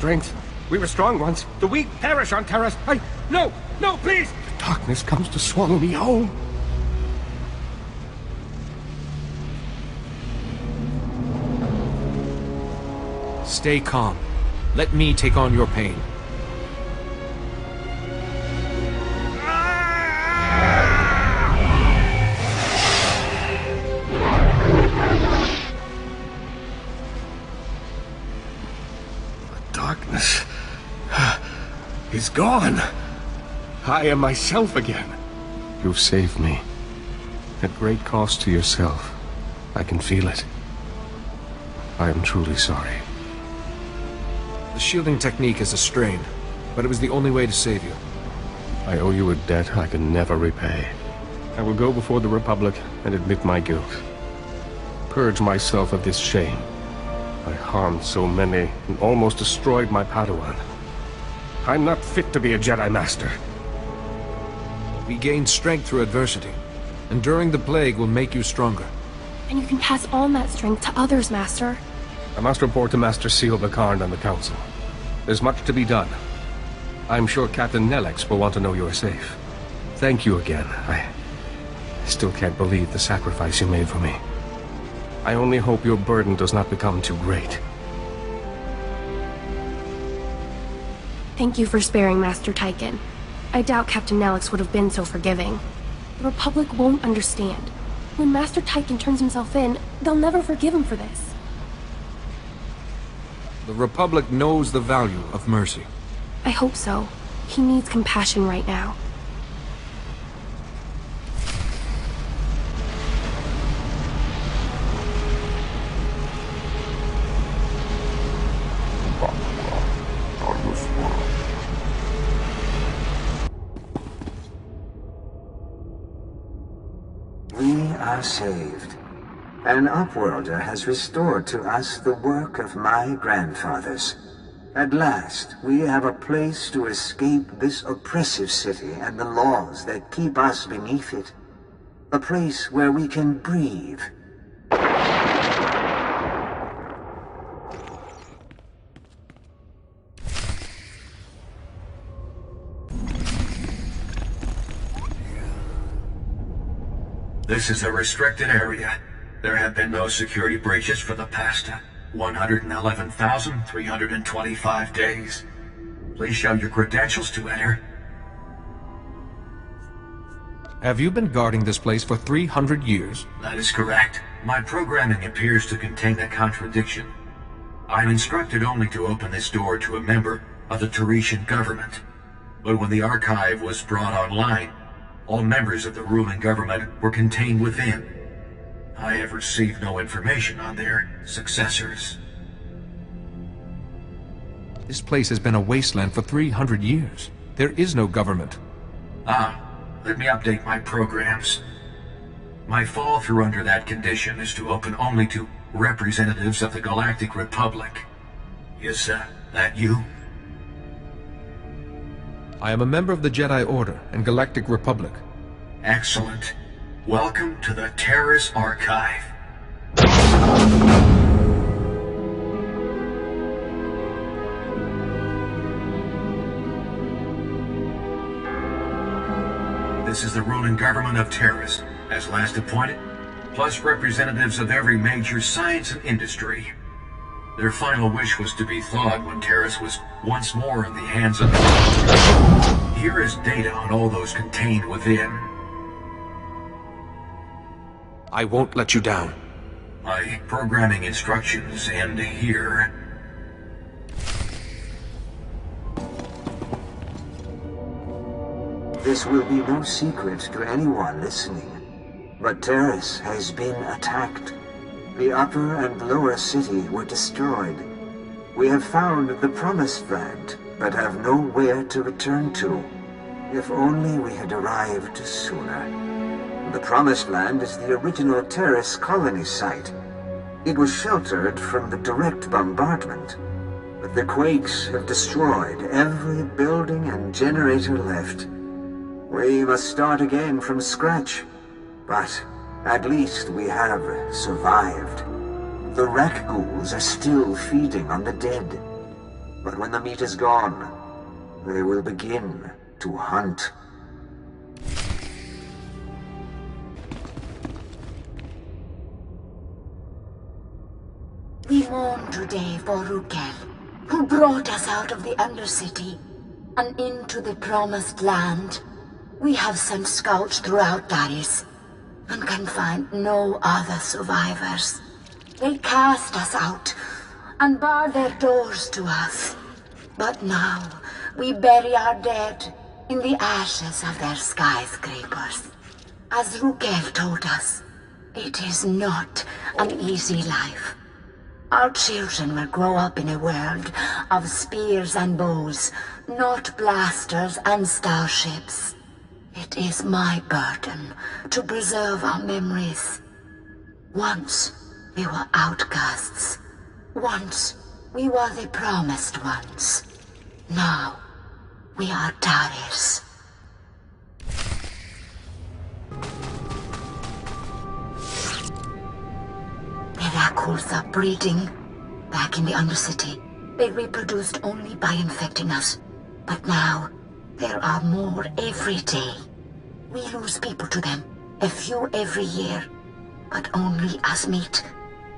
strength. We were strong once. The weak perish on Terrace. No, please! The darkness comes to swallow me whole. Stay calm. Let me take on your pain. Darkness is gone. I am myself again. You've saved me. At great cost to yourself. I can feel it. I am truly sorry. The shielding technique is a strain, but it was the only way to save you. I owe you a debt I can never repay. I will go before the Republic and admit my guilt. Purge myself of this shame. I harmed so many and almost destroyed my Padawan. I'm not fit to be a Jedi Master. We gain strength through adversity. Enduring the plague will make you stronger. And you can pass on that strength to others, Master. I must report to Master Seal Bakarn and the Council. There's much to be done. I'm sure Captain Nellex will want to know you're safe. Thank you again. I still can't believe the sacrifice you made for me. I only hope your burden does not become too great. Thank you for sparing Master Tyken. I doubt Captain Nellex would have been so forgiving. The Republic won't understand. When Master Tyken turns himself in, they'll never forgive him for this. The Republic knows the value of mercy. I hope so. He needs compassion right now. We are saved. An Upworlder has restored to us the work of my grandfathers. At last, we have a place to escape this oppressive city and the laws that keep us beneath it. A place where we can breathe. This is a restricted area. There have been no security breaches for the past 111,325 days. Please show your credentials to enter. Have you been guarding this place for 300 years? That is correct. My programming appears to contain a contradiction. I'm instructed only to open this door to a member of the Teresian government. But when the archive was brought online, all members of the ruling government were contained within. I have received no information on their successors. This place has been a wasteland for 300 years. There is no government. Let me update my programs. My fall through under that condition is to open only to representatives of the Galactic Republic. Is that you? I am a member of the Jedi Order and Galactic Republic. Excellent. Welcome to the Terrace Archive. This is the ruling government of Terrace, as last appointed, plus representatives of every major science and industry. Their final wish was to be thawed when Terrace was once more in the hands of the Republic. Here is data on all those contained within. I won't let you down. My programming instructions end here. This will be no secret to anyone listening, but Terrace has been attacked. The upper and lower city were destroyed. We have found the Promised Land, but have nowhere to return to. If only we had arrived sooner. The Promised Land is the original Terrace colony site. It was sheltered from the direct bombardment, but the quakes have destroyed every building and generator left. We must start again from scratch, but at least we have survived. The rat ghouls are still feeding on the dead. But when the meat is gone, they will begin to hunt. We mourn today for Rukel, who brought us out of the Undercity and into the Promised Land. We have sent scouts throughout Daris and can find no other survivors. They cast us out and bar their doors to us. But now we bury our dead in the ashes of their skyscrapers. As Rukel told us, it is not an easy life. Our children will grow up in a world of spears and bows, not blasters and starships. It is my burden to preserve our memories. Once we were outcasts. Once we were the promised ones. Now we are Taris. Miracles are breeding back in the Undercity. They reproduced only by infecting us. But now, there are more every day. We lose people to them, a few every year. But only as meat.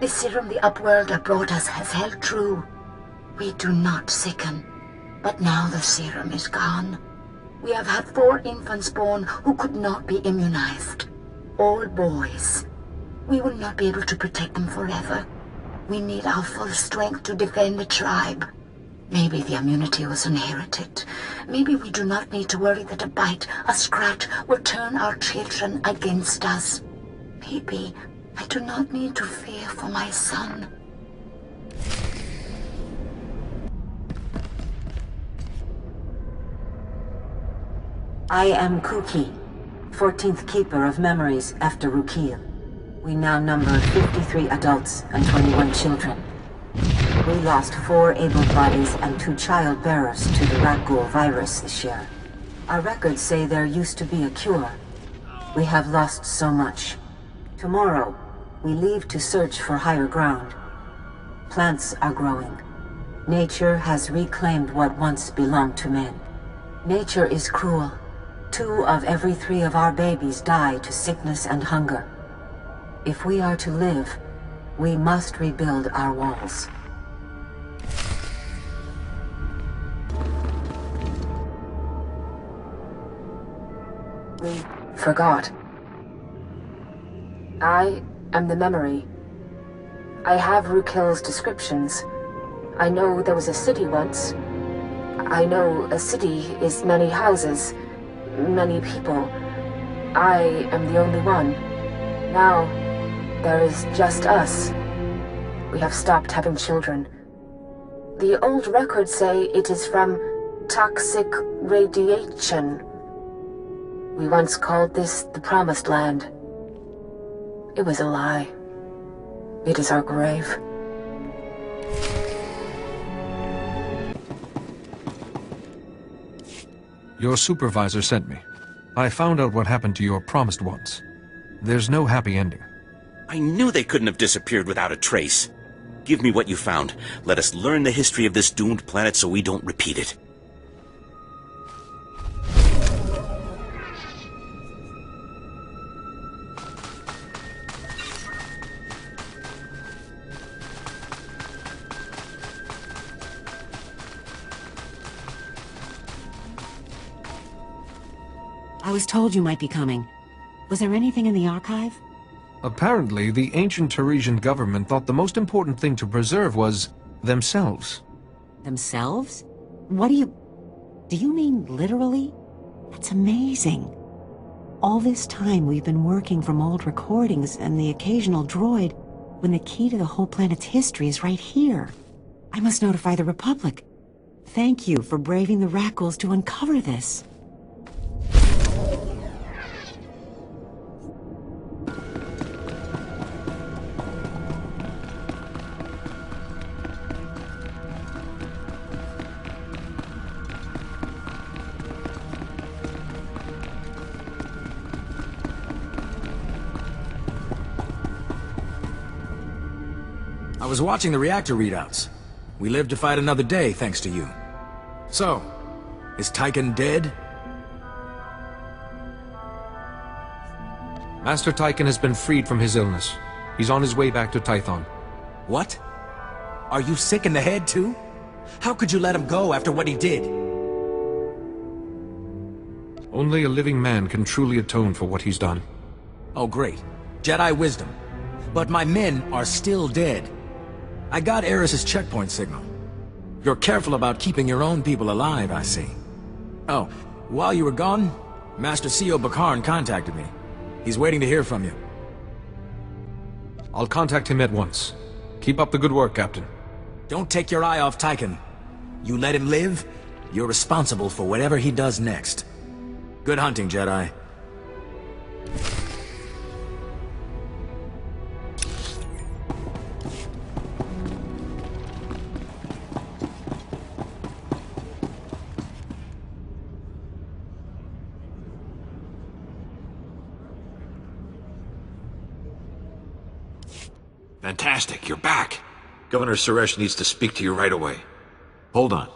The serum the Upworlder brought us has held true. We do not sicken. But now the serum is gone. We have had 4 infants born who could not be immunized. All boys. We will not be able to protect them forever. We need our full strength to defend the tribe. Maybe the immunity was inherited. Maybe we do not need to worry that a bite, a scratch, will turn our children against us. Maybe I do not need to fear for my son. I am Kuki, 14th Keeper of Memories after Rukil. We now number 53 adults and 21 children. We lost 4 able bodies and 2 child bearers to the Rakghoul virus this year. Our records say there used to be a cure. We have lost so much. Tomorrow, we leave to search for higher ground. Plants are growing. Nature has reclaimed what once belonged to men. Nature is cruel. 2 of every 3 of our babies die to sickness and hunger. If we are to live, we must rebuild our walls. We forgot. I am the memory. I have Rukil's descriptions. I know there was a city once. I know a city is many houses, many people. I am the only one. Now, there is just us. We have stopped having children. The old records say it is from toxic radiation. We once called this the Promised Land. It was a lie. It is our grave. Your supervisor sent me. I found out what happened to your promised ones. There's no happy ending. I knew they couldn't have disappeared without a trace. Give me what you found. Let us learn the history of this doomed planet so we don't repeat it. I was told you might be coming. Was there anything in the archive? Apparently, the ancient Taresian government thought the most important thing to preserve was themselves. Themselves? What do you... Do you mean literally? That's amazing. All this time we've been working from old recordings and the occasional droid, when the key to the whole planet's history is right here. I must notify the Republic. Thank you for braving the Rakghouls to uncover this. I was watching the reactor readouts. We live to fight another day, thanks to you. So, is Tyken dead? Master Tyken has been freed from his illness. He's on his way back to Tython. What? Are you sick in the head, too? How could you let him go after what he did? Only a living man can truly atone for what he's done. Oh, great. Jedi wisdom. But my men are still dead. I got Eris's checkpoint signal. You're careful about keeping your own people alive, I see. Oh, while you were gone, Master Sio Bakarn contacted me. He's waiting to hear from you. I'll contact him at once. Keep up the good work, Captain. Don't take your eye off Tyken. You let him live, you're responsible for whatever he does next. Good hunting, Jedi. Fantastic, you're back. Governor Suresh needs to speak to you right away. Hold on.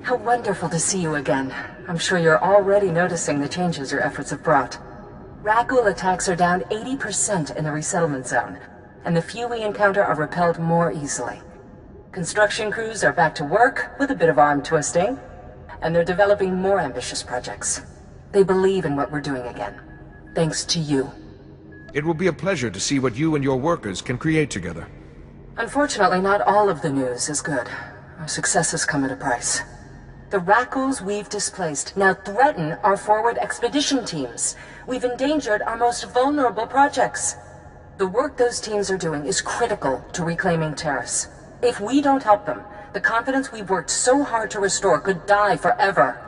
How wonderful to see you again. I'm sure you're already noticing the changes your efforts have brought. Rakghoul attacks are down 80% in the resettlement zone, and the few we encounter are repelled more easily. Construction crews are back to work, with a bit of arm twisting, and they're developing more ambitious projects. They believe in what we're doing again, thanks to you. It will be a pleasure to see what you and your workers can create together. Unfortunately, not all of the news is good. Our successes come at a price. The Rakghouls we've displaced now threaten our forward expedition teams. We've endangered our most vulnerable projects. The work those teams are doing is critical to reclaiming Terrace. If we don't help them, the confidence we've worked so hard to restore could die forever.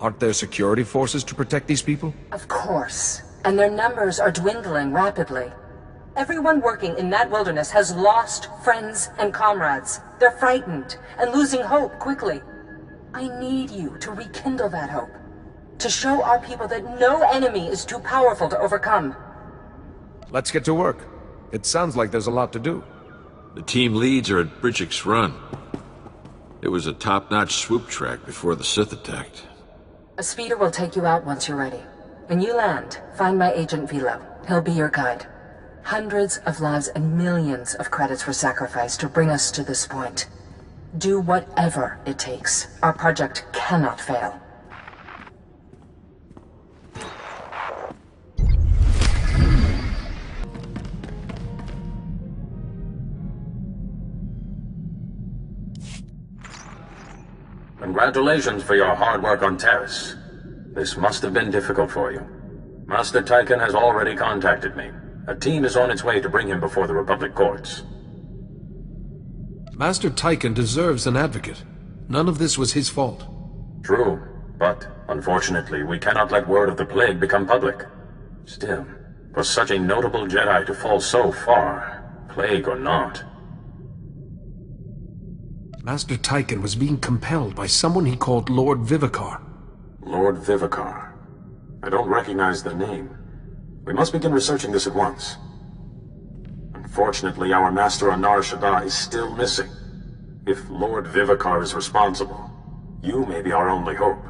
Aren't there security forces to protect these people? Of course. And their numbers are dwindling rapidly. Everyone working in that wilderness has lost friends and comrades. They're frightened and losing hope quickly. I need you to rekindle that hope. To show our people that no enemy is too powerful to overcome. Let's get to work. It sounds like there's a lot to do. The team leads are at Bridgick's Run. It was a top-notch swoop track before the Sith attacked. A speeder will take you out once you're ready. When you land, find my agent Vilo. He'll be your guide. Hundreds of lives and millions of credits were sacrificed to bring us to this point. Do whatever it takes. Our project cannot fail. Congratulations for your hard work on Terrace. This must have been difficult for you. Master Tyken has already contacted me. A team is on its way to bring him before the Republic courts. Master Tyken deserves an advocate. None of this was his fault. True, but unfortunately we cannot let word of the plague become public. Still, for such a notable Jedi to fall so far, plague or not. Master Tyken was being compelled by someone he called Lord Vivicar. Lord Vivicar. I don't recognize the name. We must begin researching this at once. Unfortunately, our master Anar Shaddaa is still missing. If Lord Vivicar is responsible, you may be our only hope.